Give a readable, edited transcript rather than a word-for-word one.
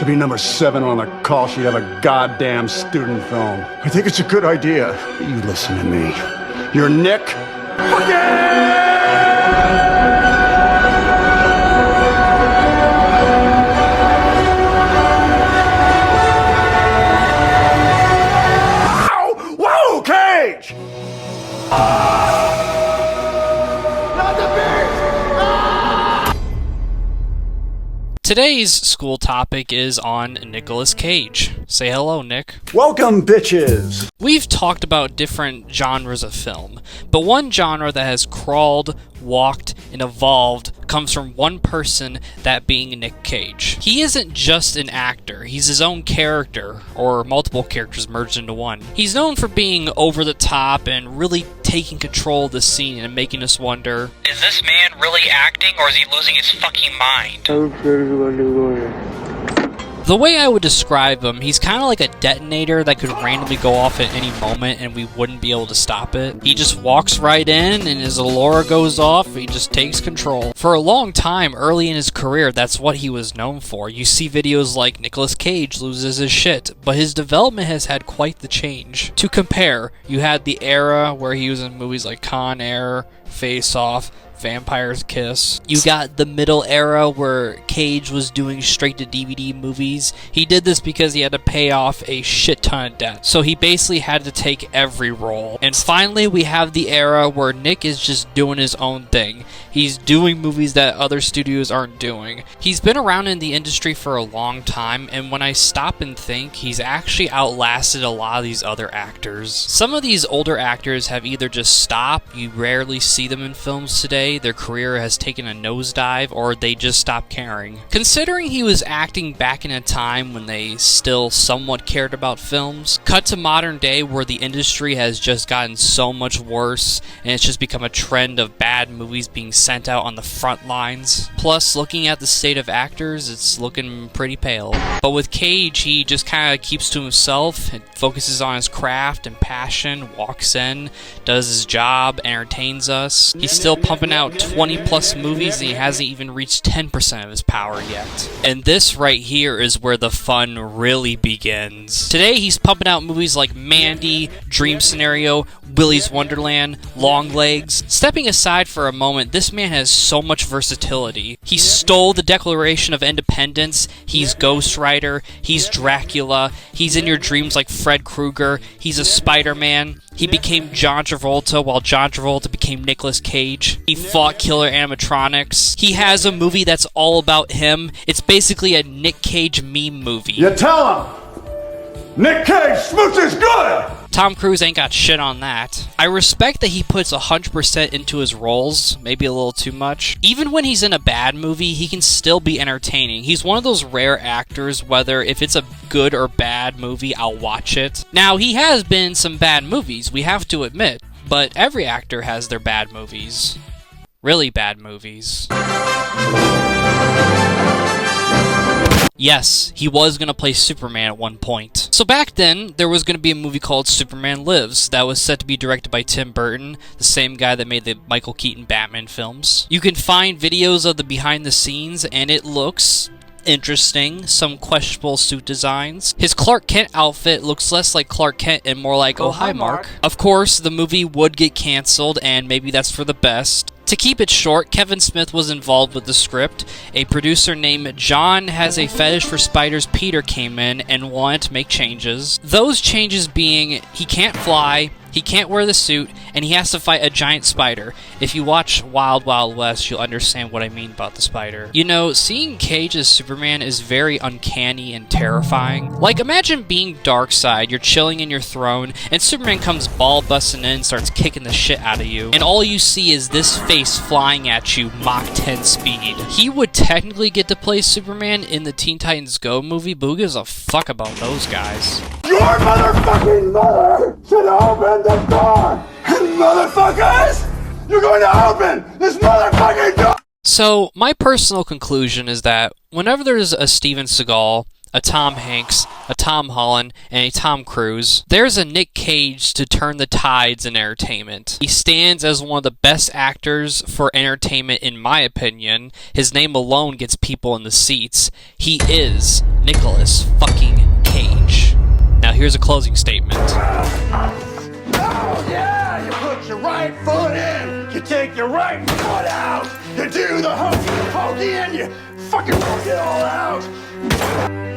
to be number 7 on the call sheet of a goddamn student film. I think it's a good idea. You listen to me. You're Nick. Whoa, Cage! Today's school topic is on Nicolas Cage. Say hello, Nick. Welcome, bitches! We've talked about different genres of film, but one genre that has crawled, walked, and evolved comes from one person, that being Nick Cage. He isn't just an actor, he's his own character, or multiple characters merged into one. He's known for being over the top and really taking control of the scene and making us wonder, is this man really acting or is he losing his fucking mind? The way I would describe him, he's kind of like a detonator that could randomly go off at any moment and we wouldn't be able to stop it. He just walks right in, and as Allura goes off, he just takes control. For a long time, early in his career, that's what he was known for. You see videos like Nicolas Cage loses his shit, but his development has had quite the change. To compare, you had the era where he was in movies like Con Air, Face Off, Vampire's Kiss. You got the middle era where Cage was doing straight to DVD movies. He did this because he had to pay off a shit ton of debt, so he basically had to take every role. And finally we have the era where Nick is just doing his own thing. He's doing movies that other studios aren't doing. He's been around in the industry for a long time, and when I stop and think, he's actually outlasted a lot of these other actors. Some of these older actors have either just stopped, you rarely see them in films today, their career has taken a nosedive, or they just stopped caring. Considering he was acting back in a time when they still somewhat cared about films, cut to modern day where the industry has just gotten so much worse and it's just become a trend of bad movies being sent out on the front lines. Plus, looking at the state of actors, it's looking pretty pale. But with Cage, he just kind of keeps to himself and focuses on his craft and passion, walks in, does his job, entertains us. He's still pumping out 20 plus movies and he hasn't even reached 10% of his power yet. And this right here is where the fun really begins. Today he's pumping out movies like Mandy, Dream Scenario, Willy's Wonderland, Longlegs. Stepping aside for a moment, this man has so much versatility. He stole the Declaration of Independence, he's Ghost Rider, he's Dracula, he's in your dreams like Fred Krueger, he's a Spider-Man. He became John Travolta while John Travolta became Nicolas Cage. He fought killer animatronics. He has a movie that's all about him. It's basically a Nick Cage meme movie. You tell him! Nick Cage, smooch is good! Tom Cruise ain't got shit on that. I respect that he puts 100% into his roles, maybe a little too much. Even when he's in a bad movie, he can still be entertaining. He's one of those rare actors, whether if it's a good or bad movie, I'll watch it. Now, he has been in some bad movies, we have to admit, but every actor has their bad movies. Really bad movies. Yes, he was going to play Superman at one point. So back then, there was going to be a movie called Superman Lives that was set to be directed by Tim Burton, the same guy that made the Michael Keaton Batman films. You can find videos of the behind the scenes, and it looks interesting, some questionable suit designs. His Clark Kent outfit looks less like Clark Kent and more like, oh hi Mark. Of course, the movie would get canceled, and maybe that's for the best. To keep it short, Kevin Smith was involved with the script. A producer named John Has a Fetish for Spiders Peter came in and wanted to make changes. Those changes being, he can't fly, he can't wear the suit, and he has to fight a giant spider. If you watch Wild Wild West, you'll understand what I mean about the spider. You know, seeing Cage as Superman is very uncanny and terrifying. Like, imagine being Darkseid, you're chilling in your throne, and Superman comes ball busting in and starts kicking the shit out of you, and all you see is this face flying at you Mach 10 speed. He would technically get to play Superman in the Teen Titans Go movie, but who gives a fuck about those guys? Your motherfucking mother should open the door! And motherfuckers, you're going to open this motherfucking door! So, my personal conclusion is that whenever there's a Steven Seagal, a Tom Hanks, a Tom Holland, and a Tom Cruise, there's a Nick Cage to turn the tides in entertainment. He stands as one of the best actors for entertainment in my opinion. His name alone gets people in the seats. He is Nicolas fucking Cage. Now here's a closing statement. Oh, yeah, you put your right foot in, you take your right foot out, you do the hokey pokey and you fucking work it all out.